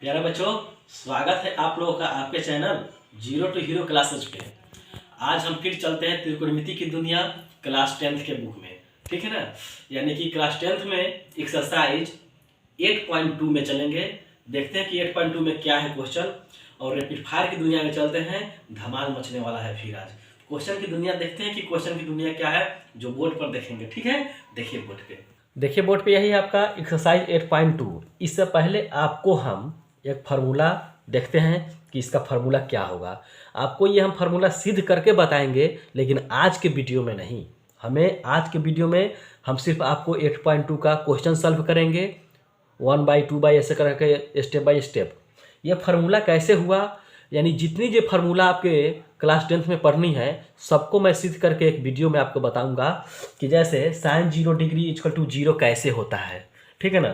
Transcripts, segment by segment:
प्यारे बच्चों, स्वागत है आप लोगों का आपके channel zero to hero classes पे। आज हम फिर चलते हैं त्रिकोणमिति की दुनिया क्लास 10th के बुक में, ठीक है ना। यानी कि क्लास 10th में एक्सरसाइज 8.2 में चलेंगे। देखते हैं कि 8.2 में क्या है क्वेश्चन, और रैपिड फायर की दुनिया में चलते हैं। धमाल मचने वाला है फिर आज। क्वेश्चन की दुनिया देखते हैं कि क्वेश्चन की दुनिया क्या है, जो बोर्ड पर देखेंगे, ठीक है। देखिए बोर्ड पे, देखिए बोर्ड पे यही आपका एक्सरसाइज 8.2। इससे पहले आपको हम एक फार्मूला देखते हैं कि इसका फार्मूला क्या होगा। आपको ये हम फार्मूला सिद्ध करके बताएंगे, लेकिन आज के वीडियो में नहीं। हमें आज के वीडियो में हम सिर्फ आपको 8.2 का क्वेश्चन सॉल्व करेंगे 1 बाई 2 बाई ऐसे करके स्टेप बाय स्टेप। ये फार्मूला कैसे हुआ, यानी जितनी जो फार्मूला आपके क्लास 10th में पढ़नी है सबको मैं सिद्ध करके एक वीडियो में आपको बताऊंगा कि जैसे sin 0 डिग्री इक्वल टू 0 कैसे होता है, ठीक है ना।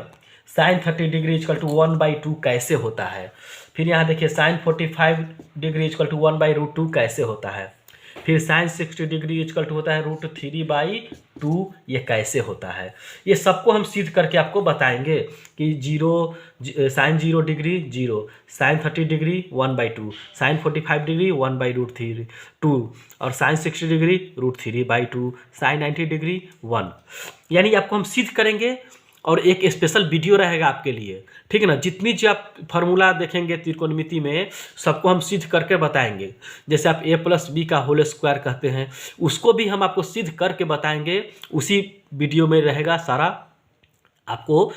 sin 30 डिग्री इक्वल टू 1/2 कैसे होता है। फिर यहाँ देखिए sin 45 डिग्री इक्वल टू 1/√2 कैसे होता है। फिर sin 60 डिग्री इक्वल टू होता है √3/2, ये कैसे होता है। ये सबको हम सिद्ध करके आपको बताएंगे कि sin 0 degree 0, sin 30 degree 1/2, sin 45 degree 1/√2 और sin 60 डिग्री √3/2, sin 90 डिग्री 1। यानी आपको हम सिद्ध करेंगे और एक स्पेशल वीडियो रहेगा आपके लिए, ठीक है ना। जितनी जो आप फार्मूला देखेंगे त्रिकोणमिति में सबको हम सिद्ध करके बताएंगे। जैसे आप a+b का होल स्क्वायर कहते हैं, उसको भी हम आपको सिद्ध करके बताएंगे। उसी वीडियो में रहेगा सारा। आपको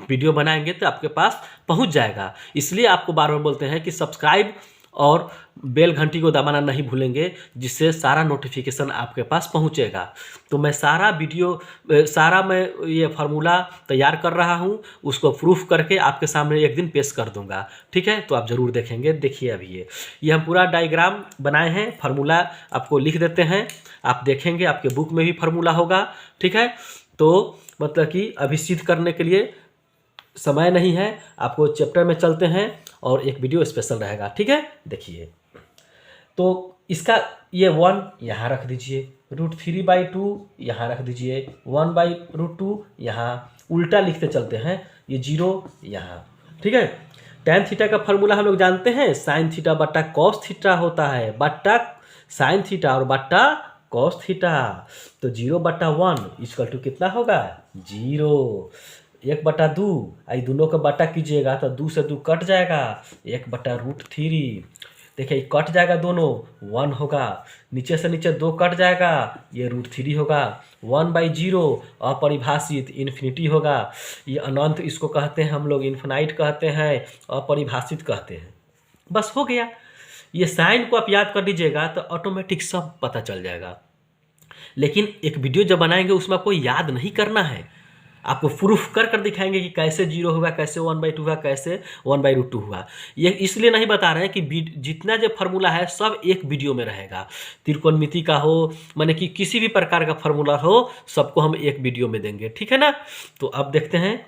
वीडियो बनाएंगे तो आपके पास पहुंच जाएगा। इसलिए आपको बार बार बोलते हैं कि सब्सक्राइब और बेल घंटी को दबाना नहीं भूलेंगे, जिससे सारा नोटिफिकेशन आपके पास पहुंचेगा। तो मैं सारा वीडियो मैं ये फार्मूला तैयार कर रहा हूं, उसको प्रूफ करके आपके सामने एक दिन पेश कर दूंगा, ठीक है। तो आप ज़रूर देखेंगे। देखिए अभी ये हम पूरा डायग्राम बनाए हैं। फार्मूला आपको लिख देते हैं, आप देखेंगे आपके बुक में भी फार्मूला होगा, ठीक है। तो मतलब कि अभी सिद्ध करने के लिए समय नहीं है, आपको चैप्टर में चलते हैं और एक वीडियो स्पेशल रहेगा, ठीक है। देखिए तो इसका ये 1 यहाँ रख दीजिए, √3/2 यहाँ रख दीजिए, 1/√2 यहाँ उल्टा लिखते चलते हैं, ये 0 यहाँ, ठीक है। tan थीटा का फार्मूला हम लोग जानते हैं, sin थीटा बट्टा cos थीटा होता है, बट्टा sin थीटा और बट्टा cos थीटा। तो 0/1 इक्वल टू कितना होगा 0, 1/2। आई दोनों का बटा कीजिएगा तो 2 से 2 कट जाएगा, 1/√3। देखिए कट जाएगा दोनों, 1 होगा। नीचे से नीचे 2 कट जाएगा, ये √3 होगा। 1/0 अपरिभाषित इन्फिनिटी होगा। ये अनंत इसको कहते हैं हम लोग, इन्फिनाइट कहते हैं, अपरिभाषित कहते हैं। बस हो गया। ये साइन को आप याद कर लीजिएगा तो ऑटोमेटिक सब पता चल जाएगा। लेकिन एक वीडियो जब बनाएंगे उसमें आपको याद नहीं करना है, आपको प्रूफ कर कर दिखाएंगे कि कैसे 0 हुआ, कैसे 1/2 हुआ, कैसे 1/√2 हुआ। ये इसलिए नहीं बता रहे हैं कि जितना जो फार्मूला है सब एक वीडियो में रहेगा। त्रिकोणमिति का हो, माने कि किसी भी प्रकार का फार्मूला हो, सबको हम एक वीडियो में देंगे, ठीक है ना। तो अब देखते हैं,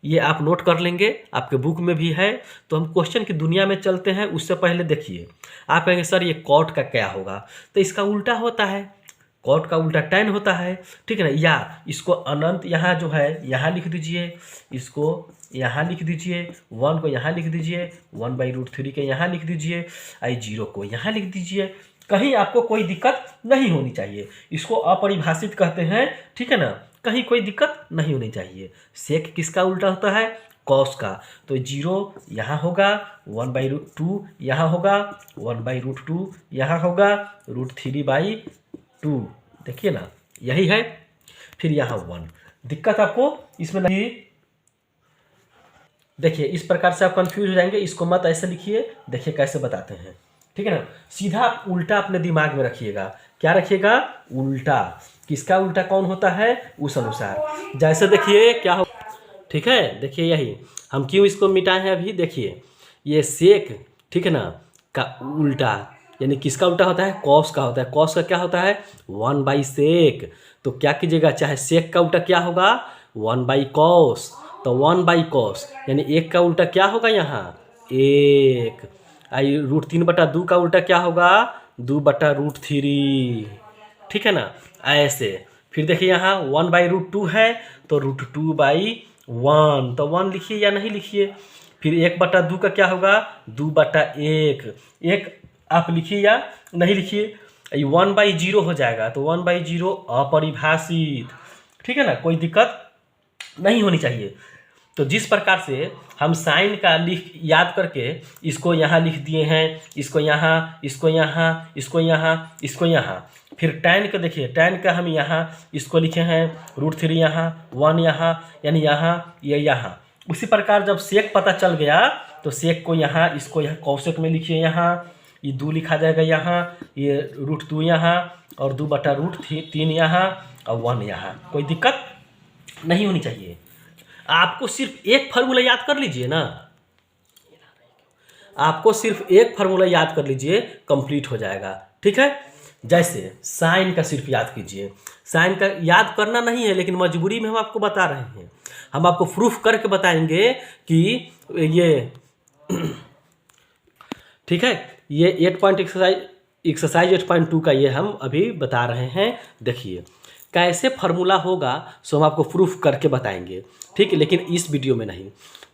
ये आप नोट कर लेंगे, आपके बुक में भी है। तो हम क्वेश्चन की दुनिया में चलते हैं। उससे पहले देखिए, आप कहेंगे सर ये कॉट का क्या होगा, तो इसका उल्टा होता है। कॉट का उल्टा tan होता है, ठीक है ना। या इसको अनंत यहाँ जो है यहाँ लिख दीजिए, इसको यहाँ लिख दीजिए, 1 को यहाँ लिख दीजिए, 1/√3 के यहाँ लिख दीजिए, 0 को यहाँ लिख दीजिए। कहीं आपको कोई दिक्कत नहीं होनी चाहिए। इसको अपरिभाषित कहते हैं, ठीक है ना। कहीं कोई दिक्कत नहीं होनी चाहिए। सेक किसका उल्टा होता है, कॉस का। तो 0 यहाँ होगा, 1/2 यहाँ होगा, 1/√2 यहाँ होगा, √3/2। देखिए ना, यही है। फिर यहाँ 1, दिक्कत आपको इसमें नहीं। देखिए इस प्रकार से आप कंफ्यूज हो जाएंगे, इसको मत ऐसे लिखिए। देखिए कैसे बताते हैं, ठीक है ना। सीधा आप उल्टा अपने दिमाग में रखिएगा। क्या रखिएगा, उल्टा। किसका उल्टा कौन होता है, उस अनुसार। जैसे देखिए क्या हो, ठीक है। देखिए यही हम क्यों इसको मिटाए हैं अभी। देखिए ये सेक, ठीक है ना, का उल्टा, यानी किसका उल्टा होता है, कॉस का होता है। कॉस का क्या होता है, 1/sec। तो क्या कीजिएगा, चाहे सेक का उल्टा क्या होगा, 1/cos। तो 1/cos यानी 1 का उल्टा क्या होगा यहाँ, 1। आई √3/2 का उल्टा क्या होगा, 2/√3, ठीक है ना, ऐसे। फिर देखिए यहाँ 1/√2 है तो √2/1, तो 1 लिखिए या नहीं लिखिए। फिर 1/2 का क्या होगा 2/1। एक आप लिखिए या नहीं लिखिए, 1/0 हो जाएगा, तो 1/0 अपरिभाषित। ठीक है ना, कोई दिक्कत नहीं होनी चाहिए। तो जिस प्रकार से हम साइन का लिख याद करके इसको यहाँ लिख दिए हैं, इसको यहाँ, इसको यहाँ, इसको यहाँ, इसको यहाँ। फिर टैन का देखिए, टैन का हम यहाँ इसको लिखे हैं √3 यहाँ, 1 यहाँ, यानी यहाँ ये यहाँ। उसी प्रकार जब सेक पता चल गया तो सेक को यहाँ, इसको यहाँ कौशिक में लिखिए, यहाँ ये 2 लिखा जाएगा, यहाँ ये √2 यहाँ और 2/√3 यहाँ और 1 यहाँ। कोई दिक्कत नहीं होनी चाहिए। आपको सिर्फ एक फार्मूला याद कर लीजिए ना, आपको सिर्फ एक फार्मूला याद कर लीजिए, कंप्लीट हो जाएगा। ठीक है, जैसे साइन का सिर्फ याद कीजिए। साइन का याद करना नहीं है, लेकिन मजबूरी में हम आपको बता रहे हैं। हम आपको प्रूफ करके बताएंगे कि ये ठीक है, ये 8 पॉइंट एक्सरसाइज 8.2 का ये हम अभी बता रहे हैं। देखिए कैसे फार्मूला होगा सो हम आपको प्रूफ करके बताएंगे। ठीक है, लेकिन इस वीडियो में नहीं।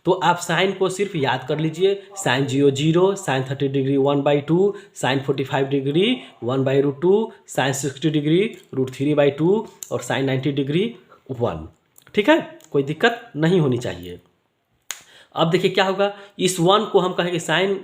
तो आप साइन को सिर्फ याद कर लीजिए, sine 0 0, sine 30 degree 1/2, sine 45 degree 1/√2, sine 60 degree √3/2 और साइन 90 डिग्री 1। ठीक है, कोई दिक्कत नहीं होनी चाहिए। अब देखिए क्या होगा, इस 1 को हम कहेंगे साइन,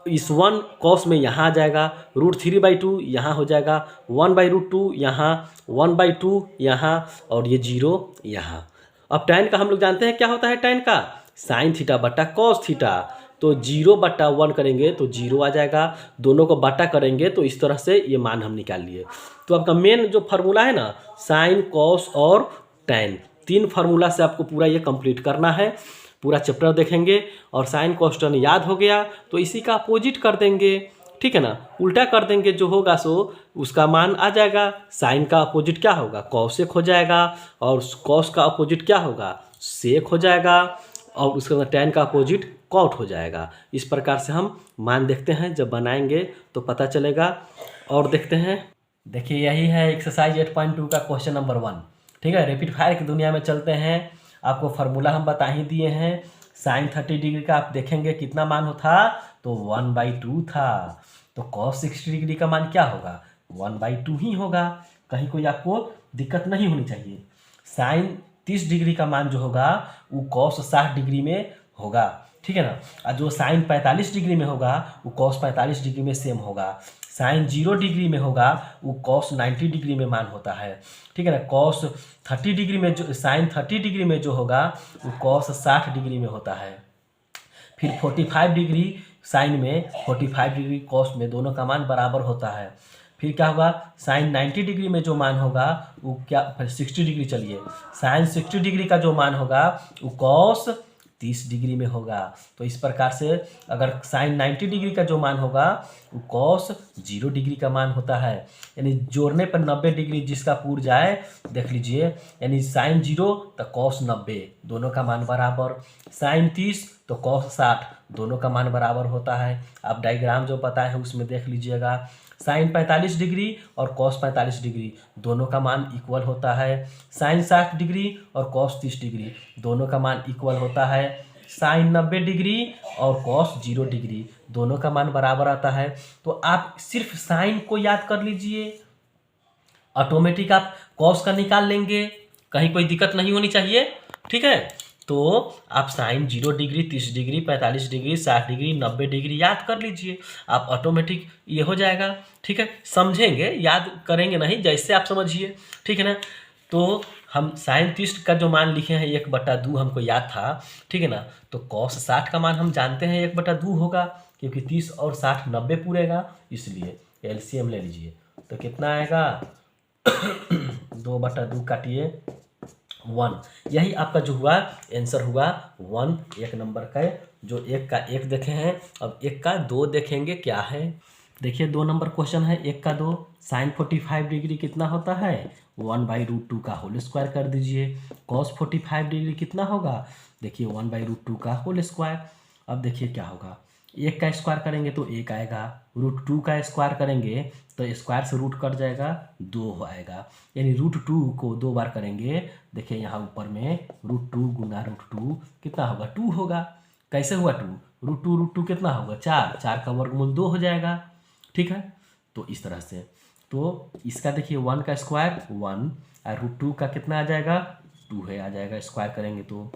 इस 1 कॉस में यहाँ आ जाएगा, √3/2 यहाँ हो जाएगा, 1/√2 यहाँ, 1/2 यहाँ और ये 0 यहाँ। अब टैन का हम लोग जानते हैं क्या होता है, टैन का साइन थीटा बटा कॉस थीटा। तो 0/1 करेंगे तो 0 आ जाएगा, दोनों को बटा करेंगे तो इस तरह से ये मान हम निकाल लिए। तो आपका मेन जो फार्मूला है ना, साइन कॉस और टैन, 3 फार्मूला से आपको पूरा ये कंप्लीट करना है। पूरा चैप्टर देखेंगे और साइन कॉस टैन याद हो गया तो इसी का अपोजिट कर देंगे। ठीक है ना, उल्टा कर देंगे, जो होगा सो उसका मान आ जाएगा। साइन का अपोजिट क्या होगा, कॉसेक हो जाएगा, और कॉस का अपोजिट क्या होगा, सेक हो जाएगा, और उसके बाद टैन का अपोजिट कॉट हो जाएगा। इस प्रकार से हम मान देखते हैं, जब बनाएंगे तो पता चलेगा। और देखते हैं, देखिए यही है एक्सरसाइज 8.2 का क्वेश्चन नंबर 1। ठीक है, रैपिड फायर की दुनिया में चलते हैं। आपको फार्मूला हम बता ही दिए हैं। साइन 30 डिग्री का आप देखेंगे कितना मान था, तो 1/2 था। तो कॉस 60 डिग्री का मान क्या होगा, 1/2 ही होगा। कहीं कोई आपको दिक्कत नहीं होनी चाहिए। साइन 30 डिग्री का मान जो होगा वो कॉस 60 डिग्री में होगा। ठीक है ना, और जो साइन 45 डिग्री में होगा वो कॉस 45 डिग्री में सेम होगा। साइन 0 डिग्री में होगा वो कॉस 90 डिग्री में मान होता है। ठीक है ना, कॉस 30 डिग्री में जो साइन 30 डिग्री में जो होगा वो कॉस 60 डिग्री में होता है। फिर 45 डिग्री साइन में, 45 डिग्री कॉस में, दोनों का मान बराबर होता है। फिर क्या होगा, साइन 90 डिग्री में जो मान होगा वो क्या, 60 डिग्री, चलिए साइन 60 डिग्री का जो मान होगा वो कॉस 30 डिग्री में होगा। तो इस प्रकार से अगर साइन 90 डिग्री का जो मान होगा वो कॉस 0 डिग्री का मान होता है। यानी जोड़ने पर 90 डिग्री जिसका पूर जाए, देख लीजिए, यानी साइन 0 तो कॉस 90, दोनों का मान बराबर। साइन 30 तो कॉस 60, दोनों का मान बराबर होता है। आप डायग्राम जो पता है उसमें देख लीजिएगा। साइन 45 डिग्री और कॉस 45 डिग्री, दोनों का मान इक्वल होता है। साइन 60 डिग्री और कॉस 30 डिग्री, दोनों का मान इक्वल होता है। साइन 90 डिग्री और कॉस 0 डिग्री, दोनों का मान बराबर आता है। तो आप सिर्फ साइन को याद कर लीजिए, ऑटोमेटिक आप कॉस का निकाल लेंगे, कहीं कोई दिक्कत नहीं होनी चाहिए। ठीक है, तो आप sine 0 degree, 30 degree, 45 degree, 60 degree, 90 degree याद कर लीजिए, आप ऑटोमेटिक ये हो जाएगा। ठीक है, समझेंगे, याद करेंगे नहीं, जैसे आप समझिए। ठीक है ना, तो हम साइन 30 का जो मान लिखे हैं 1/2 हमको याद था। ठीक है ना, तो कॉस 60 का मान हम जानते हैं 1/2 होगा, क्योंकि 30 और 60 90 पूरेगा, इसलिए एलसीएम ले लीजिए। तो कितना आएगा 2/2 काटिए 1, यही आपका जो हुआ आंसर हुआ 1। एक नंबर का जो 1 का 1 देखे हैं, अब 1 का 2 देखेंगे क्या है। देखिए 2 नंबर क्वेश्चन है, 1 का 2, साइन 45 डिग्री कितना होता है, 1/√2 का होल स्क्वायर कर दीजिए। कॉस 45 डिग्री कितना होगा, देखिए 1/√2 का होल स्क्वायर। अब देखिए क्या होगा, 1 का स्क्वायर करेंगे तो 1 आएगा, √2 का स्क्वायर करेंगे तो स्क्वायर से रूट कट जाएगा, 2 आएगा। यानी √2 को 2 बार करेंगे, देखिए यहाँ ऊपर में √2 गुना √2 कितना होगा, 2 होगा। कैसे हुआ 2, रूट टू कितना होगा 4, 4 का वर्गमूल 2 हो जाएगा, ठीक है। तो इस तरह से तो इसका देखिए 1 का स्क्वायर 1 और रूट 2 का कितना आ जाएगा 2 है, आ जाएगा, स्क्वायर करेंगे तो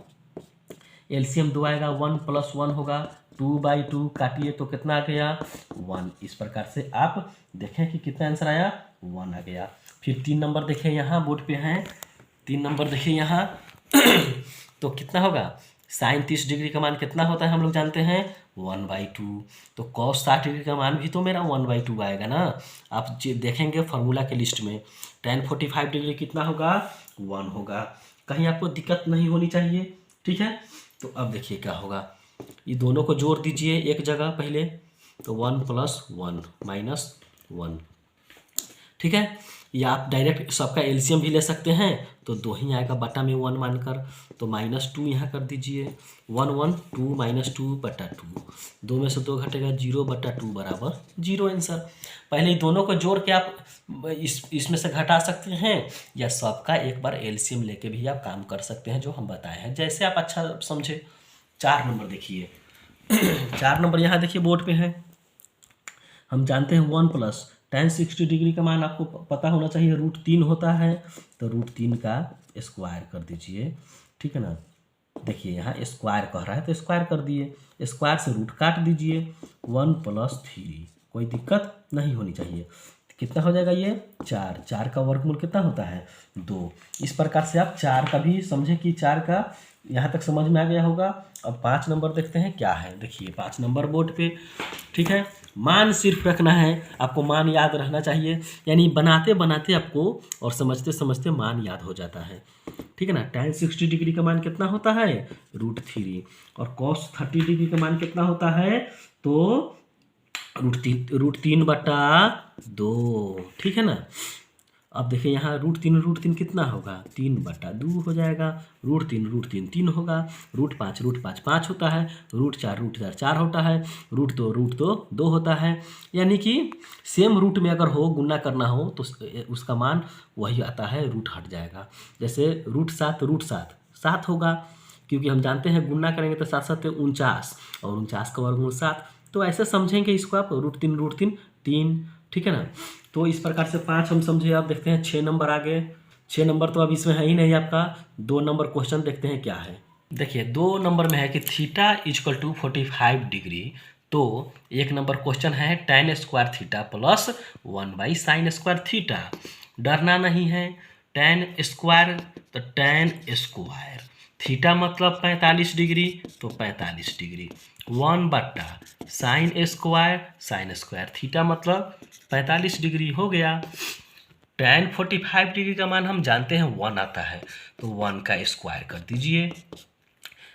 एलसीएम 2 आएगा, 1 + 1 होगा, 2/2 काटिए तो कितना आ गया 1। इस प्रकार से आप देखें कि कितना आंसर आया 1 आ गया। फिर 3 नंबर देखें, यहाँ बोर्ड पे हैं 3 नंबर देखिए यहाँ तो कितना होगा साइन 30 डिग्री का मान कितना होता है हम लोग जानते हैं 1/2। तो कॉस 60 डिग्री का मान भी तो मेरा 1/2 आएगा ना। आप देखेंगे फार्मूला के लिस्ट में tan 45 डिग्री कितना होगा 1 होगा। कहीं आपको दिक्कत नहीं होनी चाहिए, ठीक है। तो अब देखिए क्या होगा, ये दोनों को जोड़ दीजिए एक जगह पहले, तो 1 + 1 - 1, ठीक है। या आप डायरेक्ट सबका एलसीएम भी ले सकते हैं, तो 2 ही आएगा बटा में 1 मानकर, तो -2 यहाँ कर दीजिए, 1 1 2 - 2/2, 2 में से 2 घटेगा 0/2 बराबर 0 आंसर। पहले दोनों को जोड़ के आप इसमें से घटा सकते हैं, या सबका एक बार एलसीएम लेके भी आप काम कर सकते हैं, जो हम बताए हैं, जैसे आप अच्छा समझे। 4 नंबर देखिए 4 नंबर यहाँ देखिए बोर्ड पे है, हम जानते हैं 1 + tan 60 डिग्री का मान आपको पता होना चाहिए √3 होता है, तो √3 का स्क्वायर कर दीजिए, ठीक है ना। देखिए यहाँ स्क्वायर कह रहा है तो स्क्वायर कर दिए, स्क्वायर से रूट काट दीजिए, 1 + 3, कोई दिक्कत नहीं होनी चाहिए। कितना हो जाएगा ये 4, 4 का वर्गमूल कितना होता है 2। इस प्रकार से आप 4 का भी समझे कि 4 का यहाँ तक समझ में आ गया होगा। अब 5 नंबर देखते हैं क्या है, देखिए 5 नंबर बोर्ड पे, ठीक है। मान सिर्फ रखना है आपको, मान याद रहना चाहिए, यानी बनाते बनाते आपको और समझते समझते मान याद हो जाता है, ठीक है ना। tan 60 डिग्री का मान कितना होता है √3, और cos 30 डिग्री का मान कितना होता है तो √3/2, ठीक है ना। अब देखिए यहाँ √3 कितना होगा 3/2 हो जाएगा, √3 3 होगा, √5 5 होता है, √4 4 होता है, √2 2 होता है। यानी कि सेम रूट में अगर हो गुना करना हो तो उसका मान वही आता है, रूट हट जाएगा। जैसे √7 7 होगा, क्योंकि हम जानते हैं गुना करेंगे तो 7 7 49, और 49 का वर्गमूल 7, तो ऐसे समझेंगे इसको आप √3 3, ठीक है ना। तो इस प्रकार से 5 हम समझे। आप देखते हैं 6 नंबर आगे, 6 नंबर तो अब इसमें है ही नहीं आपका, 2 नंबर क्वेश्चन देखते हैं क्या है। देखिए 2 नंबर में है कि थीटा = 45 डिग्री, तो 1 नंबर क्वेश्चन है tan² थीटा + 1/sin² थीटा। डरना नहीं है, tan² तो tan² थीटा मतलब 45 डिग्री, तो 45 डिग्री, 1/sin² थीटा मतलब 45 डिग्री हो गया। tan 45 डिग्री का मान हम जानते हैं 1 आता है, तो 1 का स्क्वायर कर दीजिए।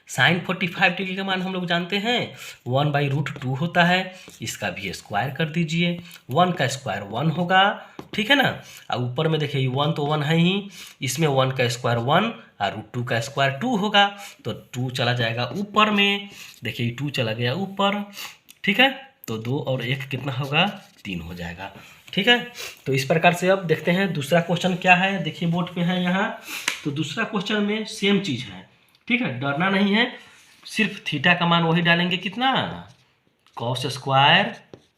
sin 45 डिग्री का मान हम लोग जानते हैं 1/√2 होता है, इसका भी स्क्वायर कर दीजिए, 1 का स्क्वायर 1 होगा, ठीक है ना। और ऊपर में देखिए 1 तो 1 है ही, इसमें 1 का स्क्वायर 1 और √2 का स्क्वायर 2 होगा, तो 2 चला जाएगा ऊपर में, देखिए 2 चला गया ऊपर, ठीक है। तो 2 और 1 कितना होगा 3 हो जाएगा, ठीक है। तो इस प्रकार से अब देखते हैं दूसरा क्वेश्चन क्या है, देखिए बोर्ड पे है यहाँ। तो दूसरा क्वेश्चन में सेम चीज़ है, ठीक है, डरना नहीं है, सिर्फ थीटा का मान वही डालेंगे कितना cos²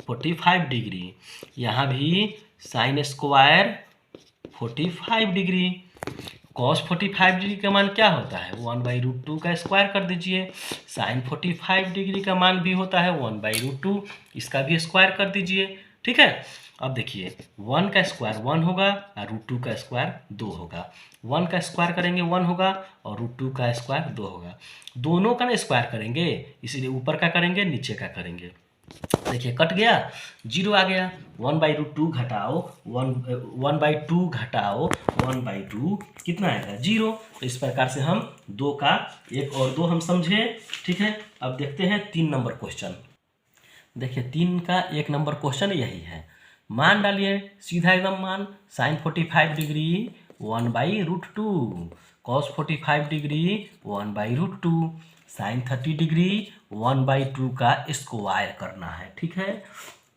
45 डिग्री, यहाँ भी sin² 45 डिग्री। cos 45 डिग्री का मान क्या होता है 1/√2 का स्क्वायर कर दीजिए, sin 45 डिग्री का मान भी होता है 1/√2, इसका भी स्क्वायर कर दीजिए, ठीक है। अब देखिए 1 का स्क्वायर 1 होगा और √2 का स्क्वायर 2 होगा, 1 का स्क्वायर करेंगे 1 होगा और √2 का स्क्वायर 2 होगा, दोनों का ना स्क्वायर करेंगे, इसीलिए ऊपर का करेंगे नीचे का करेंगे। देखिए कट गया, 0 आ गया, 1/√2 घटाओ 1/2 घटाओ 1/2 कितना आएगा 0। तो इस प्रकार से हम 2 का 1 और 2 हम समझे, ठीक है। अब देखते हैं 3 नंबर क्वेश्चन। देखिए 3 का 1 नंबर क्वेश्चन यही है, मान डालिए सीधा एकदम मान, sin 45 degree 1/√2, cos 45 degree 1/√2, sin 30 degree 1/2 का स्क्वायर करना है, ठीक है।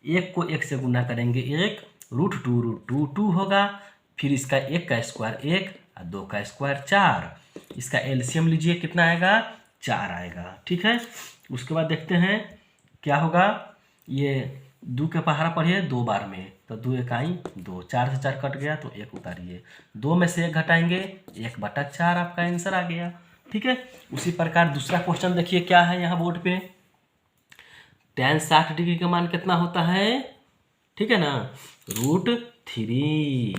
1 को 1 से गुना करेंगे 1, √2 2 होगा, फिर इसका 1 का स्क्वायर 1 और 2 का स्क्वायर 4, इसका एलसीएम लीजिए कितना आएगा 4 आएगा, ठीक है। उसके बाद देखते हैं क्या होगा। ये 2 के पहाड़ा पढ़िए 2 बार में, तो 2 इकाई 2, 4 से 4 कट गया तो 1 उतारिए, 2 में से 1 घटाएंगे 1/4 आपका आंसर आ गया। ठीक है। उसी प्रकार दूसरा क्वेश्चन देखिए क्या है यहाँ बोर्ड पे। tan 60 डिग्री का मान कितना होता है, ठीक है ना, √3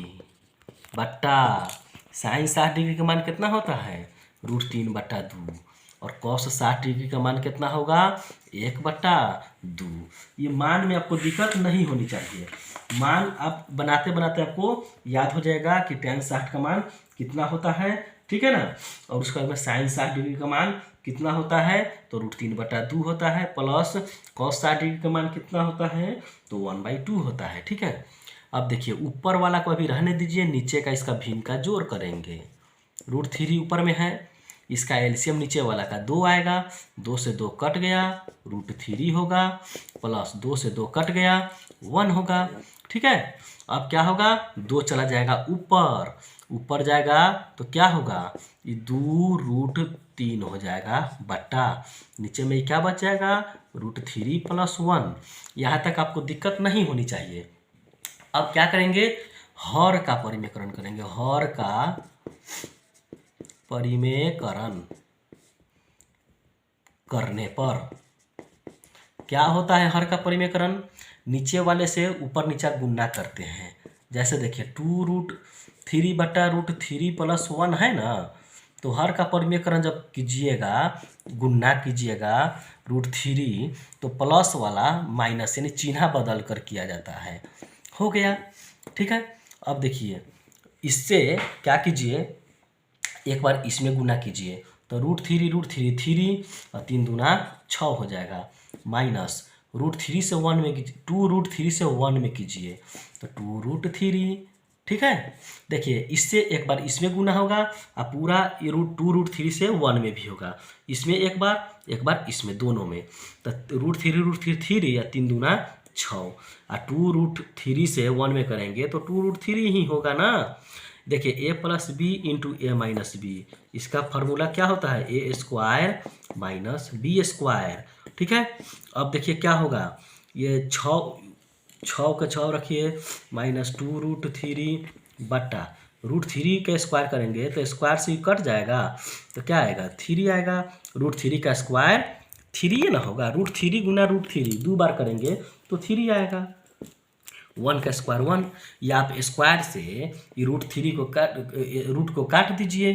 बट्टा sin 60 डिग्री का मान कितना होता है, √3/2, और cos 60 डिग्री का मान कितना होगा, 1/2। ये मान में आपको दिक्कत नहीं होनी चाहिए, मान आप बनाते बनाते आपको याद हो जाएगा कि tan 60 का मान कितना होता है, ठीक है ना। और उसके बाद में sin 60 डिग्री का मान कितना होता है, तो √3/2 होता है, प्लस cos 60 डिग्री का मान कितना होता है, तो 1/2 होता है। ठीक है। अब देखिए ऊपर वाला को अभी रहने दीजिए, नीचे का इसका भिन्न का जोड़ करेंगे। √3 ऊपर में है, इसका एलसीएम नीचे वाला का 2 आएगा, 2 से 2 कट गया, √3 होगा, प्लस 2 से 2 कट गया 1 होगा। ठीक है। अब क्या होगा, 2 चला जाएगा ऊपर, ऊपर जाएगा तो क्या होगा, ये 2√3 हो जाएगा बट्टा, नीचे में क्या बच जाएगा, √3 + 1। यहाँ तक आपको दिक्कत नहीं होनी चाहिए। अब क्या करेंगे, हर का परिमेयकरण करेंगे, हर का परिमेयकरण करने पर क्या होता है, हर का परिमेयकरण नीचे वाले से ऊपर नीचा गुना करते हैं। जैसे देखिए 2√3/√3 + 1 है ना, तो हर का परिमेयकरण जब कीजिएगा, गुना कीजिएगा √3, तो प्लस वाला माइनस यानी चिन्ह बदल कर किया जाता है। हो गया। ठीक है। अब देखिए इससे क्या कीजिए, एक बार इसमें गुना कीजिए तो √3 3 और 3 दूना 6 हो जाएगा, माइनस √3 से 1 में कीजिए, 2√3 से 1 में कीजिए तो 2√3। ठीक है। देखिए इससे एक बार इसमें गुना होगा और पूरा 2√3 से 1 में भी होगा, इसमें एक बार इसमें, दोनों में, तो √3 या 3 दूना 6 और 2√3 से 1 में करेंगे तो 2√3 ही होगा ना। देखिए a + b × a - b, इसका फार्मूला क्या होता है, a² - b²। ठीक है। अब देखिए क्या होगा, ये 6 का 6 रखिए, -2√3 बट्टा √3 का स्क्वायर करेंगे तो स्क्वायर से कट जाएगा तो क्या आएगा, 3 आएगा। √3 का स्क्वायर 3 ना होगा, √3 गुना √3 2 बार करेंगे तो 3 आएगा। 1 का स्क्वायर 1, या आप स्क्वायर से √3 को रूट को काट दीजिए,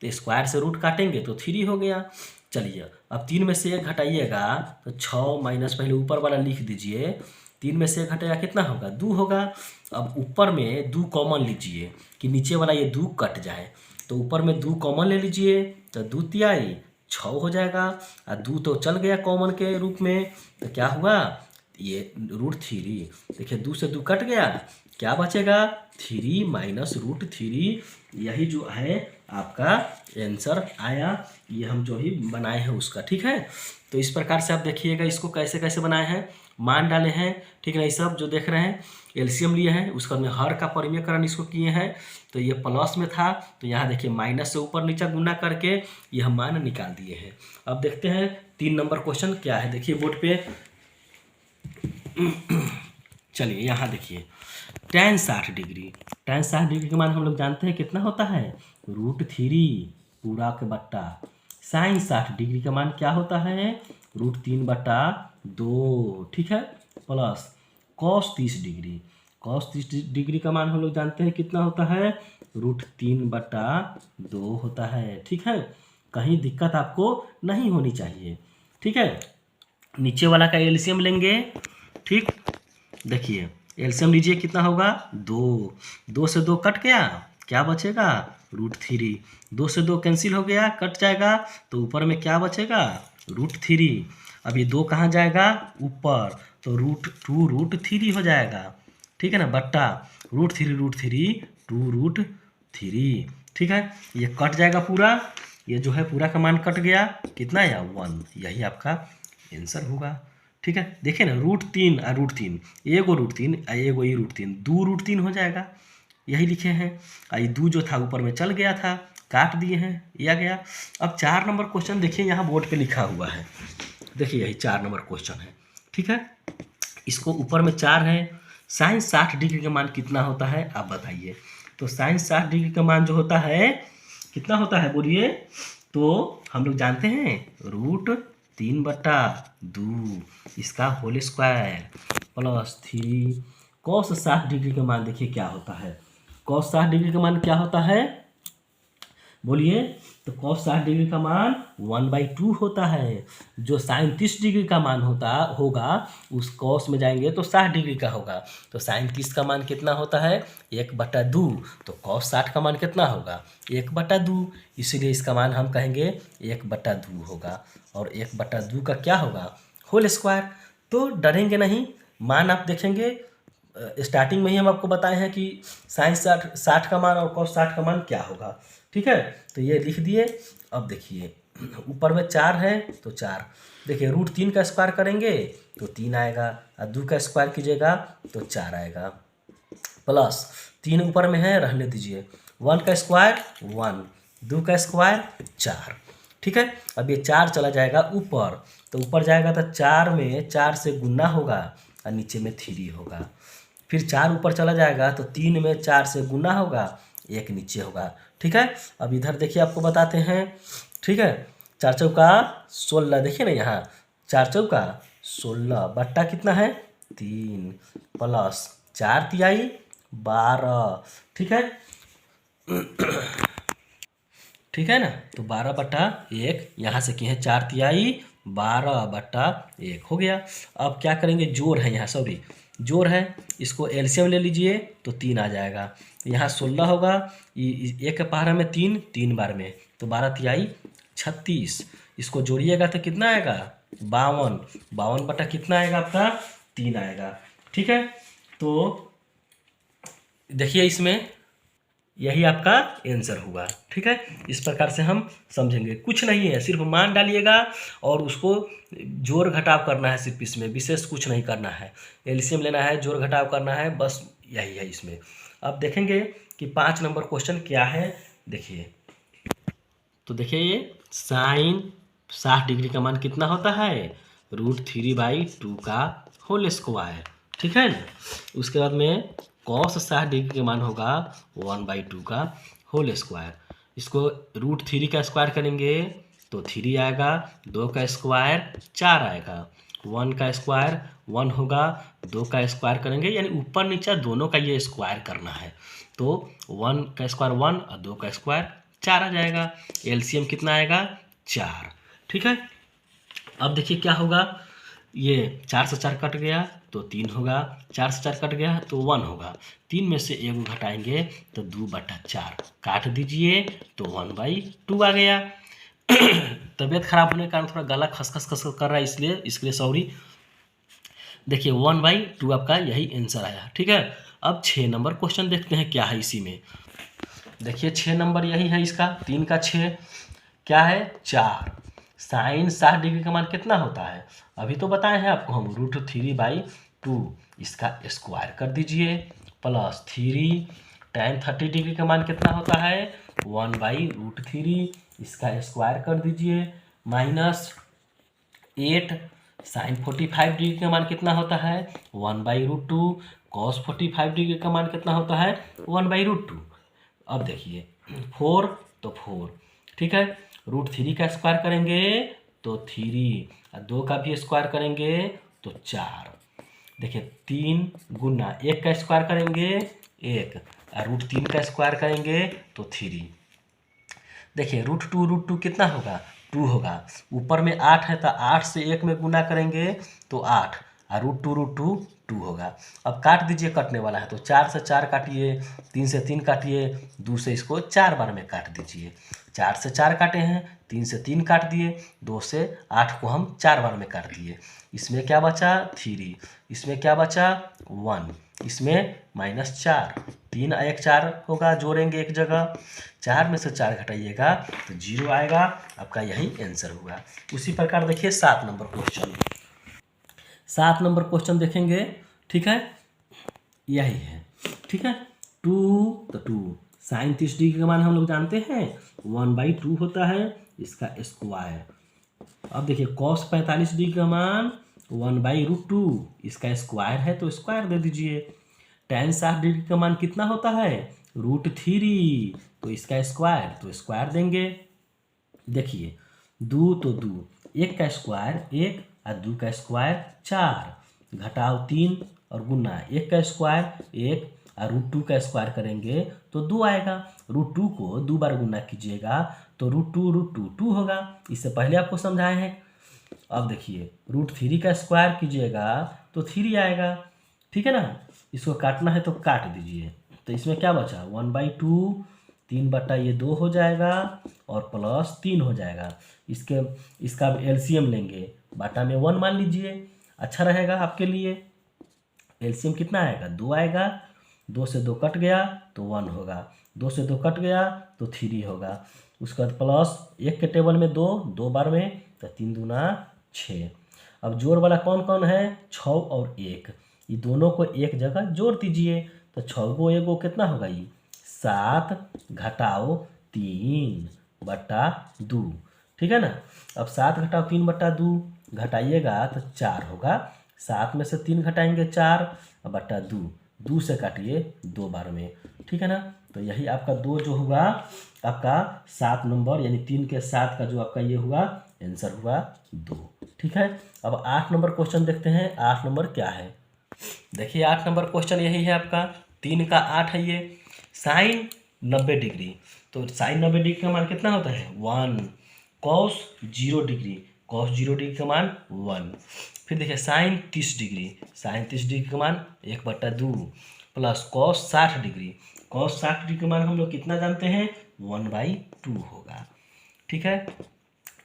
तो स्क्वायर से रूट काटेंगे तो 3 हो गया। चलिए अब 3 में से 1 घटाइएगा तो 6 माइनस, पहले ऊपर वाला लिख दीजिए, 3 में से 1 घटाया कितना होगा, 2 होगा। अब ऊपर में 2 कॉमन लीजिए कि नीचे वाला ये 2 कट जाए, तो ऊपर में 2 कॉमन ले लीजिए तो 2 तिहाई 6 हो जाएगा, और 2 तो चल गया कॉमन के रूप में, तो क्या हुआ, ये √3। देखिए 2 से 2 कट गया, क्या बचेगा, 3 - √3। यही जो है आपका आंसर आया, ये हम जो ही बनाए हैं उसका। ठीक है। तो इस प्रकार से आप देखिएगा इसको कैसे कैसे बनाए हैं, मान डाले हैं, ठीक है ना। ये सब जो देख रहे हैं एलसीएम लिए हैं, उसका में हर का परिमेयकरण इसको किए हैं, तो ये प्लस में था तो यहाँ देखिए माइनस से ऊपर नीचे गुना करके ये हम मान निकाल दिए हैं। अब देखते हैं 3 नंबर क्वेश्चन क्या है, देखिए बोर्ड पे। चलिए यहाँ देखिए tan 60 डिग्री, tan 60 डिग्री का मान हम लोग जानते हैं कितना होता है, √3 पूरा के बट्टा, sin 60 डिग्री का मान क्या होता है, √3/2। ठीक है। Plus cos 30 degree, cos 30 degree का मान हम लोग जानते हैं कितना होता है, √3/2 होता है। ठीक है। कहीं दिक्कत आपको नहीं होनी चाहिए। ठीक है। नीचे वाला का एलसीएम लेंगे। ठीक। देखिए एलसीएम लीजिए कितना होगा, 2 से 2 कट गया, क्या बचेगा, √3, 2 से 2 कैंसिल हो गया, कट जाएगा, तो ऊपर में क्या बचेगा, √3। अब ये 2 कहाँ जाएगा, ऊपर, तो √2√3 हो जाएगा। ठीक है ना, बट्टा √3 2√3। ठीक है। ये कट जाएगा पूरा, ये जो है पूरा का मान कट गया, कितना आया, 1। यही आपका आंसर होगा। ठीक है। देखिए ना √3 और √3, एगो √3 एगो ही √3, 2√3 हो जाएगा, यही लिखे हैं। ये 2 जो था ऊपर में चल गया था, काट दिए हैं, ये आ गया। अब 4 नंबर क्वेश्चन देखिए यहाँ बोर्ड पे लिखा हुआ है, देखिए यही 4 नंबर क्वेश्चन है, ठीक है। इसको ऊपर में 4 है, साइन 60 डिग्री का मान कितना होता है आप बताइए। तो साइन 60 डिग्री का मान जो होता है कितना होता है बोलिए। तो हम लोग जानते हैं √3/2 इसका whole square plus 3 cos 60 degree का मान देखिए क्या होता है। कॉस 60 डिग्री का मान क्या होता है बोलिए। तो cos 60 डिग्री का मान 1/2 होता है। जो साइन 30 डिग्री का मान होगा उस cos में जाएंगे तो 60 डिग्री का होगा। तो साइन 30 का मान कितना होता है 1/2। तो cos 60 का मान कितना होगा 1/2, इसीलिए इसका मान हम कहेंगे 1/2 होगा। और 1/2 का क्या होगा होल स्क्वायर। तो डरेंगे नहीं, मान आप देखेंगे स्टार्टिंग में ही हम आपको बताए हैं कि साइन 60 का मान और cos 60 का मान क्या होगा, ठीक है। तो ये लिख दिए। अब देखिए ऊपर में 4 है तो 4, देखिए √3 का स्क्वायर करेंगे तो 3 आएगा, और 2 का स्क्वायर कीजिएगा तो 4 आएगा, प्लस 3 ऊपर में है रहने दीजिए, 1 का स्क्वायर 1, 2 का स्क्वायर 4, ठीक है। अब ये 4 चला जाएगा ऊपर, तो ऊपर जाएगा तो 4 में 4 से गुना होगा और नीचे में 3 होगा। फिर 4 ऊपर चला जाएगा तो 3 में 4 से गुना होगा, 1 नीचे होगा, ठीक है। अब इधर देखिए आपको बताते हैं, ठीक है। 4 चौका 16, देखिए ना यहाँ 4 चौका 16 बट्टा कितना है 3 प्लस 4 तिहाई 12, ठीक है, ठीक है ना। तो 12/1 यहाँ से किए हैं 4 तिहाई 12/1 हो गया। अब क्या करेंगे जोड़ है यहाँ, सॉरी जोड़ है, इसको एलसीएम ले लीजिए तो 3 आ जाएगा। यहाँ 16 होगा, एक पहाड़ा में 3 3 बार में, तो 12 तिहाई 36, इसको जोड़िएगा तो कितना आएगा 52, 52 बटा कितना आएगा आपका 3 आएगा, ठीक है। तो देखिए इसमें यही आपका आंसर हुआ, ठीक है। इस प्रकार से हम समझेंगे, कुछ नहीं है, सिर्फ मान डालिएगा और उसको जोड़ घटाव करना है, सिर्फ इसमें विशेष कुछ नहीं करना है, एलसीएम लेना है जोड़ घटाव करना है, बस यही है इसमें। अब देखेंगे कि 5 नंबर क्वेश्चन क्या है, देखिए। तो देखिए ये साइन 60 डिग्री का मान कितना होता है √3/2 का होल स्क्वायर, ठीक है ना। उसके बाद में cos 60 डिग्री का मान होगा 1/2 का होल स्क्वायर। इसको √3 का स्क्वायर करेंगे तो 3 आएगा, 2 का स्क्वायर 4 आएगा, 1 का स्क्वायर 1 होगा, 2 का स्क्वायर करेंगे यानी ऊपर नीचे दोनों का ये स्क्वायर करना है, तो 1 का स्क्वायर 1 और 2 का स्क्वायर 4 आ जाएगा। एलसीएम कितना आएगा 4, ठीक है। अब देखिए क्या होगा, ये 4 से 4 कट गया तो 3 होगा, 4 से 4 कट गया तो 1 होगा, 3 में से 1 घटाएंगे तो 2/4 काट दीजिए तो 1/2 आ गया। तबीयत खराब होने के कारण थोड़ा गला खसखस खसखस कर रहा है, इसलिए इसके लिए सॉरी। देखिए 1/2 आपका यही आंसर आया, ठीक है। अब 6 नंबर क्वेश्चन देखते हैं क्या है इसी में। देखिए 6 नंबर यही है इसका, 3 का 6 क्या है 4, साइन 60 डिग्री का मान कितना होता है अभी तो बताए हैं आपको हम √3/2, इसका स्क्वायर कर दीजिए, प्लस 3 tan 30 डिग्री का मान कितना होता है 1/√3, इसका स्क्वायर कर दीजिए, माइनस 8 साइन 45 डिग्री का मान कितना होता है 1/√2, cos 45 डिग्री का मान कितना होता है 1/√2। अब देखिए 4 तो 4, ठीक है, √3 का स्क्वायर करेंगे तो 3, और 2 का भी स्क्वायर करेंगे तो 4। देखिए 3 गुना 1 का स्क्वायर करेंगे 1, और √3 का स्क्वायर करेंगे तो 3। देखिए √2 कितना होगा 2 होगा, ऊपर में 8 है तो 8 से 1 में गुना करेंगे तो 8, और √2 2 होगा। अब काट दीजिए, कटने वाला है तो 4 से 4 काटिए, 3 से 3 काटिए, 2 से इसको 4 बार में काट दीजिए, 4 से 4 काटे हैं, 3 से 3 काट दिए, 2 से 8 को हम 4 बार में काट दिए, इसमें क्या बचा 3, इसमें क्या बचा 1, इसमें -4, 3 1 4 होगा, जोड़ेंगे एक जगह, 4 में से 4 घटाइएगा तो 0 आएगा, आपका यही आंसर होगा। उसी प्रकार देखिए 7 नंबर क्वेश्चन, 7 नंबर क्वेश्चन देखेंगे, ठीक है, यही है, ठीक है। 2 तो 2 साइन 30 डिग्री का मान हम लोग जानते हैं 1/2 होता है, इसका स्क्वायर। अब देखिए कॉस 45 डिग्री का मान 1/√2, इसका स्क्वायर है तो स्क्वायर दे दीजिए। tan 60 डिग्री का मान कितना होता है? √3, तो इसका स्क्वायर तो स्क्वायर देंगे। देखिए दो तो दो, एक का स्क्वायर एक और दो का स्क्वायर 4, घटाओ 3 और गुना एक का स्क्वायर एक और √2 का स्क्वायर करेंगे तो 2 आएगा। √2 को 2 बार गुना कीजिएगा तो √2 2 होगा। इससे पहले आपको समझाए हैं। अब देखिए √3 का स्क्वायर कीजिएगा तो 3 आएगा, ठीक है ना। इसको काटना है तो काट दीजिए। तो इसमें क्या बचा? 1/2, 3/2 हो जाएगा और प्लस 3 हो जाएगा। इसका एलसीएम लेंगे, बाटा में 1 मान लीजिए, अच्छा रहेगा आपके लिए। एलसीएम कितना आएगा? 2 आएगा। 2 से 2 कट गया तो 1 होगा, 2 से 2 कट गया तो 3 होगा। उसके बाद प्लस 1 के टेबल में 2, 2 बार में तो 3 दूना 6। अब जोड़ वाला कौन कौन है? 6 और 1, ये दोनों को एक जगह जोड़ दीजिए तो 6 को 1 को कितना होगा? ये 7 घटाओ 3/2, ठीक है ना। अब 7 घटाओ 3/2 घटाइएगा तो 4 होगा। 7 में से 3 घटाएंगे 4/2, 2 से काटिए 2 बार में, ठीक है ना। तो यही आपका 2 जो हुआ आपका 7 नंबर यानी 3 के 7 का जो आपका ये हुआ आंसर हुआ 2, ठीक है। अब 8 नंबर क्वेश्चन देखते हैं। 8 नंबर क्या है? देखिए 8 नंबर क्वेश्चन यही है आपका, 3 का 8 है ये। साइन 90 डिग्री, तो साइन 90 डिग्री का मान कितना होता है? 1। कॉस 0 डिग्री, कॉस 0 डिग्री का मान 1। फिर देखिए साइन 30 डिग्री, साइन 30 डिग्री का मान 1/2 plus cos 60 degree, cos 60 degree का मान हम लोग कितना जानते हैं? 1/2 होगा, ठीक है।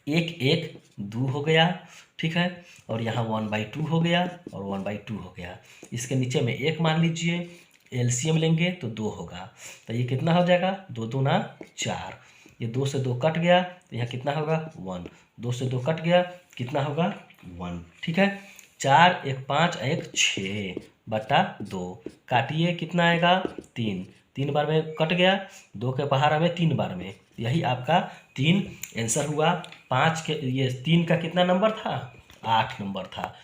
1 2 हो गया, ठीक है। और यहाँ 1/2 हो गया और 1/2 हो गया। इसके नीचे में 1 मान लीजिए, एलसीएम लेंगे तो 2 होगा। तो ये कितना हो जाएगा? 2 दूना 4, ये 2 से 2 कट गया तो यहाँ कितना होगा? 1, 2 से 2 कट गया कितना होगा? 1, ठीक है। 4 1 5 1 6/2 काटिए कितना आएगा? 3, 3 बार में कट गया, 2 के पहाड़ा में 3 बार में, यही आपका 3 आंसर हुआ। 5 के ये 3 का कितना नंबर था? 8 नंबर था।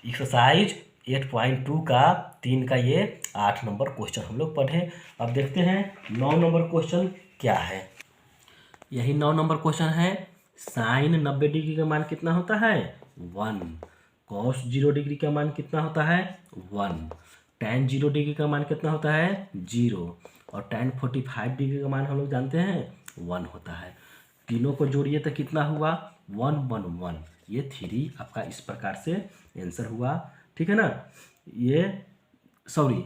एक्सरसाइज 8.2 का 3 का ये 8 नंबर क्वेश्चन हम लोग पढ़े। अब देखते हैं 9 नंबर क्वेश्चन क्या है। यही 9 नंबर क्वेश्चन है। साइन 90 डिग्री का मान कितना होता है? 1। कॉस 0 डिग्री का मान कितना होता है? 1। tan 0 डिग्री का मान कितना होता है? 0। और tan 45 डिग्री का मान हम लोग जानते हैं 1 होता है। तीनों को जोड़िए तो कितना हुआ? 1 1 1, ये 3 आपका इस प्रकार से आंसर हुआ, ठीक है ना। ये सॉरी,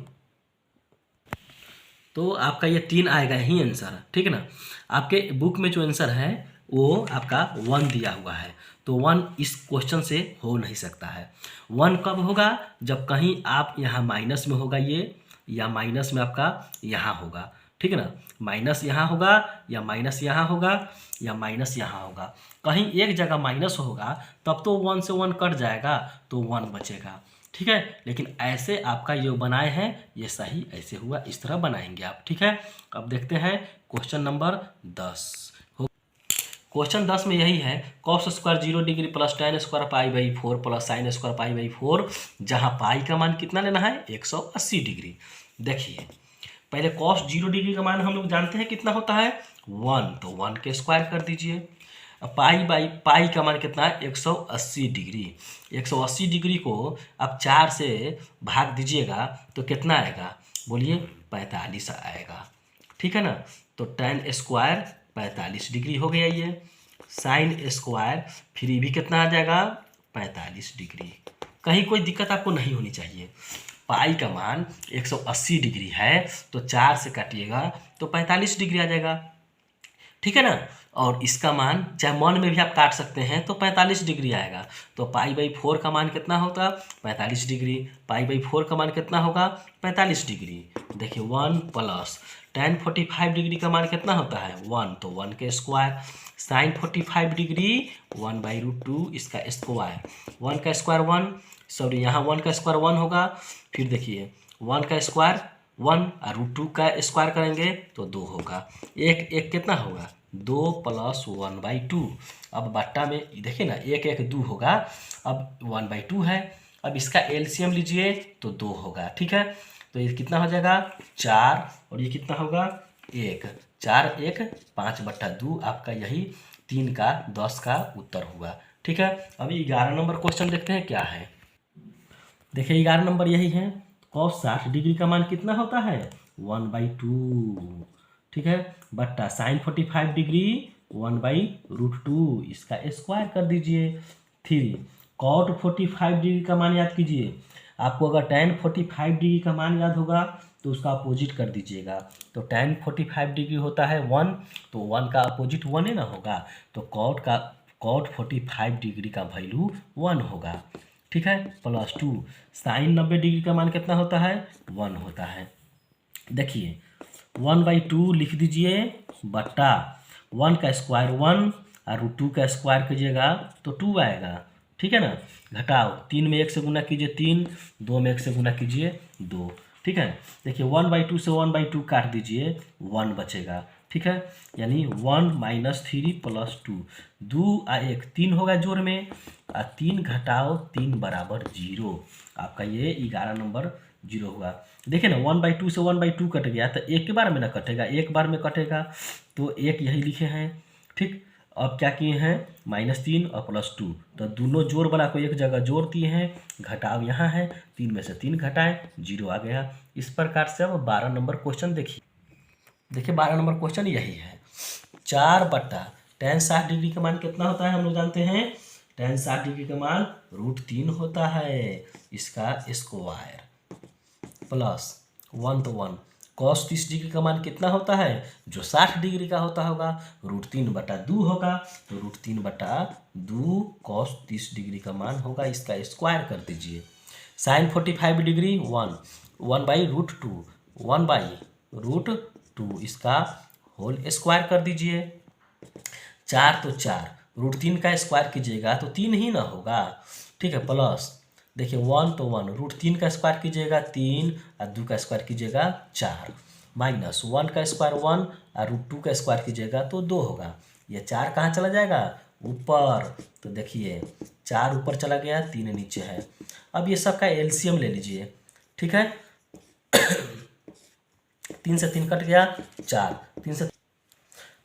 तो आपका ये 3 आएगा यही आंसर, ठीक है ना। आपके बुक में जो आंसर है वो आपका 1 दिया हुआ है, तो 1 इस क्वेश्चन से हो नहीं सकता है। 1 कब होगा? जब कहीं आप यहाँ माइनस में होगा ये, या माइनस में आपका यहाँ होगा, ठीक है ना। माइनस यहाँ होगा या माइनस यहाँ होगा या माइनस यहाँ होगा, कहीं एक जगह माइनस होगा तब तो 1 से 1 कट जाएगा तो 1 बचेगा, ठीक है। लेकिन ऐसे आपका जो बनाए हैं ये सही ऐसे हुआ, इस तरह बनाएंगे आप, ठीक है। अब देखते हैं क्वेश्चन नंबर 10। क्वेश्चन 10 में यही है, cos square 0 degree plus tan square π/4 plus sine square π/4, जहाँ पाई का मान कितना लेना है? 180 डिग्री। देखिए पहले कॉस 0 डिग्री का मान हम लोग जानते हैं कितना होता है? 1, तो 1 के स्क्वायर कर दीजिए। पाई का मान कितना है? 180 डिग्री। 180 डिग्री को आप 4 से भाग दीजिएगा तो कितना आएगा? बोलिए 45 आएगा, ठीक है ना। तो tan स्क्वायर 45 डिग्री हो गया ये। साइन स्क्वायर फिर भी कितना आ जाएगा? 45 डिग्री। कहीं कोई दिक्कत आपको नहीं होनी चाहिए। पाई का मान 180 डिग्री है तो 4 से काटिएगा तो 45 डिग्री आ जाएगा, ठीक है ना। और इसका मान चाहे मन में भी आप काट सकते हैं तो 45 डिग्री आएगा। तो π/4 का मान कितना होगा? 45 डिग्री। π/4 का मान कितना होगा? 45 डिग्री। देखिए 1 प्लस tan 45 डिग्री का मान कितना होता है? 1, तो 1 के स्क्वायर। साइन 45 डिग्री 1/√2 इसका स्क्वायर, 1 का स्क्वायर 1, सॉरी यहाँ 1 का स्क्वायर 1 होगा। फिर देखिए 1 का स्क्वायर 1 और √2 का स्क्वायर करेंगे तो 2 होगा। एक कितना होगा? 2+1/2। अब बट्टा में देखिए ना, एक एक 2 होगा, अब 1/2 है। अब इसका एलसीएम लीजिए तो 2 होगा, ठीक है। तो ये कितना हो जाएगा 4, और ये कितना होगा 1, 4 1 5/2, आपका यही 3 का 10 का उत्तर हुआ, ठीक है। अभी 11 नंबर क्वेश्चन देखते हैं क्या है। देखिए 11 नंबर यही है, cos 60 डिग्री का मान कितना होता है 1/2, ठीक है, बट्टा sin 45 डिग्री 1/√2, इसका स्क्वायर कर दीजिए। 3 cot 45 डिग्री का मान याद कीजिए। आपको अगर tan 45 डिग्री का मान याद होगा तो उसका अपोजिट कर दीजिएगा। तो tan 45 डिग्री होता है 1, तो 1 का अपोजिट 1 ही ना होगा, तो cot 45 डिग्री का वैल्यू 1 होगा, ठीक है। +2 sin 90 डिग्री का मान कितना होता है 1 होता है। देखिए 1/2 लिख दीजिए, बट्टा 1 का स्क्वायर 1 और √2 का स्क्वायर कीजिएगा तो 2 आएगा, ठीक है ना। घटाओ 3 में 1 से गुना कीजिए 3, 2 में 1 से गुना कीजिए 2, ठीक है। देखिए 1/2 से 1/2 काट दीजिए, 1 बचेगा, ठीक है। यानी 1 - 3 + 2, 2 और 1 3 होगा जोड़ में, और 3 घटाओ 3 बराबर 0। आपका ये 11 नंबर 0 हुआ। देखिए ना 1/2 से 1/2 कट गया, तो एक के बार में ना कटेगा, एक बार में कटेगा, तो एक यही लिखे हैं, ठीक। अब क्या किए हैं -3 और +2, तो दोनों जोड़ वाला को एक जगह जोड़ दिए हैं, घटाव यहाँ है, 3 में से 3 घटाएं 0 आ गया। इस प्रकार से अब 12 नंबर क्वेश्चन देखिए। देखिए 12 नंबर क्वेश्चन यही है, 4/tan 60 डिग्री का मान कितना होता है हम लोग जानते हैं, tan 60 डिग्री का मान √3 होता है, इसका स्क्वायर प्लस 1 तो 1, cos 30 डिग्री का मान कितना होता है जो 60 डिग्री का होता होगा √3/2 होगा, तो √3/2 cos 30 डिग्री का मान होगा, इसका स्क्वायर कर दीजिए। sin 45 डिग्री 1/√2, 1/√2, इसका होल स्क्वायर कर दीजिए। 4 तो 4, √3 का स्क्वायर कीजिएगा तो 3 ही ना होगा, ठीक है। प्लस देखिए 1 तो 1, √3 का स्क्वायर कीजिएगा 3, और 2 का स्क्वायर कीजिएगा 4, माइनस 1 का स्क्वायर 1 और √2 का स्क्वायर कीजिएगा तो 2 होगा। ये 4 कहाँ चला जाएगा ऊपर, तो देखिए 4 ऊपर चला गया, 3 नीचे है। अब ये सब का एलसीएम ले लीजिए, ठीक है। 3 से 3 कट गया 4, 3 से,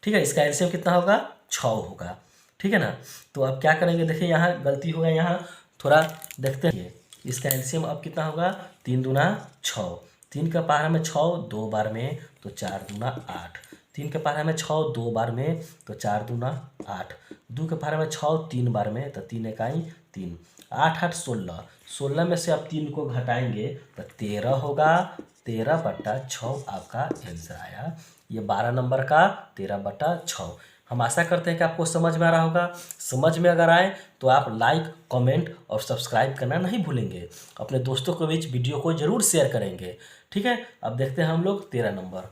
ठीक है। इसका एलसीएम कितना होगा 6 होगा, ठीक है ना। तो अब क्या करेंगे, देखिए यहाँ गलती हो गया, यहाँ थोड़ा देखते हैं। इसका एलसीएम अब कितना होगा 3 दूना 6, 3 के पहाड़ा में 6 2 बार में, तो 4 दूना 8, 3 के पहाड़ा में 6 2 बार में, तो 4 दूना 8, 2 के पहाड़ा में 6 3 बार में, तो 3 इकाई 3, 8 8 16, 16 में से अब 3 को घटाएंगे तो 13 होगा, 13/6 आपका आंसर आया। ये 12 नंबर का 13/6। हम आशा करते हैं कि आपको समझ में आ रहा होगा। समझ में अगर आए तो आप लाइक कमेंट और सब्सक्राइब करना नहीं भूलेंगे, अपने दोस्तों के बीच वीडियो को जरूर शेयर करेंगे, ठीक है। अब देखते हैं हम लोग 13 नंबर।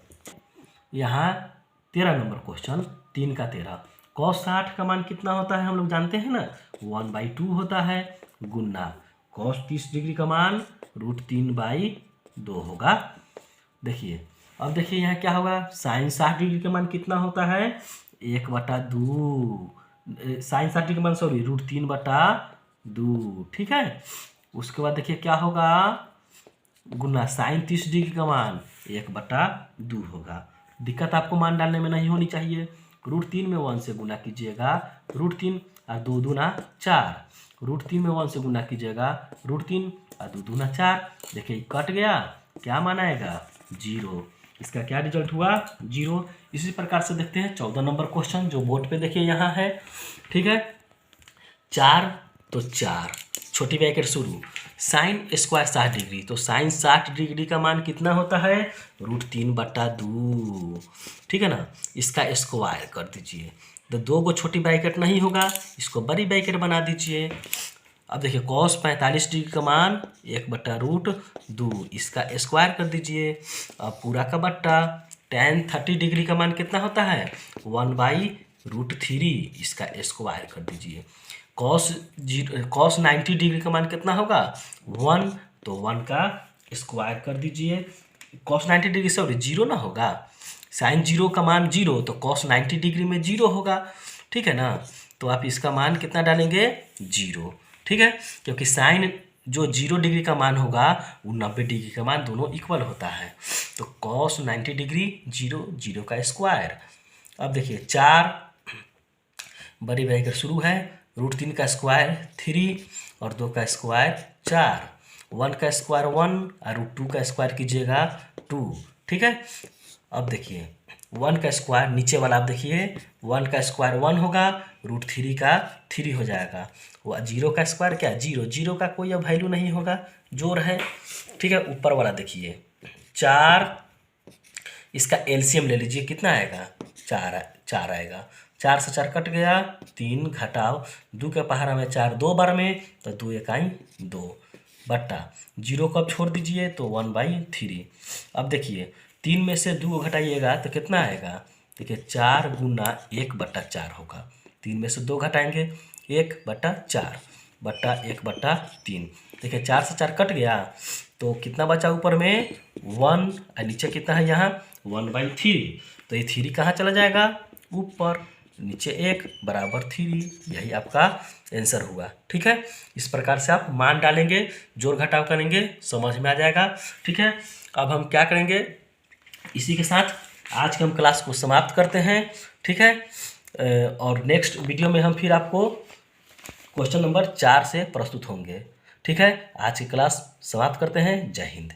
यहाँ 13 नंबर क्वेश्चन 3 का 13, cos 60 का मान कितना होता है हम लोग जानते हैं ना 1/2 होता है, गुना cos 30 डिग्री का मान √3/2 होगा। देखिए अब देखिए यहाँ क्या होगा, sin 60 डिग्री का मान कितना होता है 1/2, sin 60 डिग्री का मान सॉरी √3/2, ठीक है। उसके बाद देखिए क्या होगा, गुना sin 30 डिग्री का मान 1/2 होगा। दिक्कत आपको मान डालने में नहीं होनी चाहिए, √3 में 1 से गुना कीजिएगा √3 और 2 दूना 4, √3 में 1 से गुना कीजिएगा √3 और 2 दूना 4, देखिए कट गया, क्या मान आएगा 0, इसका क्या रिजल्ट हुआ 0। इसी प्रकार से देखते हैं 14 नंबर क्वेश्चन जो बोर्ड पे देखिए यहाँ है, ठीक है। 4 तो 4, छोटी ब्रैकेट शुरू, साइन स्क्वायर 60 डिग्री, तो साइन 60 डिग्री का मान कितना होता है √3/2, ठीक है ना। इसका स्क्वायर कर दीजिए, तो 2 को छोटी ब्रैकेट नहीं होगा, इसको बड़ी ब्रैकेट बना दीजिए। अब देखिए cos 45 डिग्री का मान 1/√2, इसका स्क्वायर कर दीजिए। अब पूरा का बट्टा tan 30 डिग्री का मान कितना होता है 1/√3, इसका स्क्वायर कर दीजिए। cos 90 डिग्री का मान कितना होगा 1, तो 1 का स्क्वायर कर दीजिए। cos 90 डिग्री सॉरी 0 ना होगा, साइन जीरो का मान जीरो, तो कॉस 90 डिग्री में जीरो होगा, ठीक है ना। तो आप इसका मान कितना डालेंगे, जीरो, ठीक है, क्योंकि साइन जो 0 डिग्री का मान होगा वो 90 डिग्री का मान दोनों इक्वल होता है। तो कॉस 90 डिग्री जीरो, जीरो का स्क्वायर। अब देखिए 4 बड़ी ब्रैकेट शुरू है, √3 का स्क्वायर 3 और 2 का स्क्वायर 4, 1 का स्क्वायर 1 और √2 का स्क्वायर कीजिएगा 2, ठीक है। अब देखिए 1 का स्क्वायर नीचे वाला, आप देखिए 1 का स्क्वायर 1 होगा, √3 का 3 हो जाएगा। वो 0 का स्क्वायर क्या, जीरो, जीरो का कोई अब वैल्यू नहीं होगा, जोड़ है, ठीक है। ऊपर वाला देखिए 4, इसका एलसीएम ले लीजिए, कितना आएगा, 4 आएगा, 4 से 4 कट गया, 3 घटाओ 2 के पहाड़ा में 4 2 बार में, तो 2 इकाई 2 बट्टा 0 को अब छोड़ दीजिए तो 1/3। अब देखिए 3 में से 2 को घटाइएगा तो कितना आएगा, देखिए 4 गुना 1/4 होगा, 3 में से 2 घटाएंगे 1/4 बट्टा 1/3। देखिए 4 से 4 कट गया तो कितना बचा ऊपर में 1 और नीचे कितना है यहाँ 1/3, तो ये 3 कहाँ चला जाएगा ऊपर, नीचे 1 बराबर 3, यही आपका आंसर हुआ, ठीक है। इस प्रकार से आप मान डालेंगे, जोड़ घटाव करेंगे, समझ में आ जाएगा, ठीक है। अब हम क्या करेंगे, इसी के साथ आज के हम क्लास को समाप्त करते हैं, ठीक है। और नेक्स्ट वीडियो में हम फिर आपको क्वेश्चन नंबर 4 से प्रस्तुत होंगे, ठीक है। आज की क्लास समाप्त करते हैं, जय हिंद।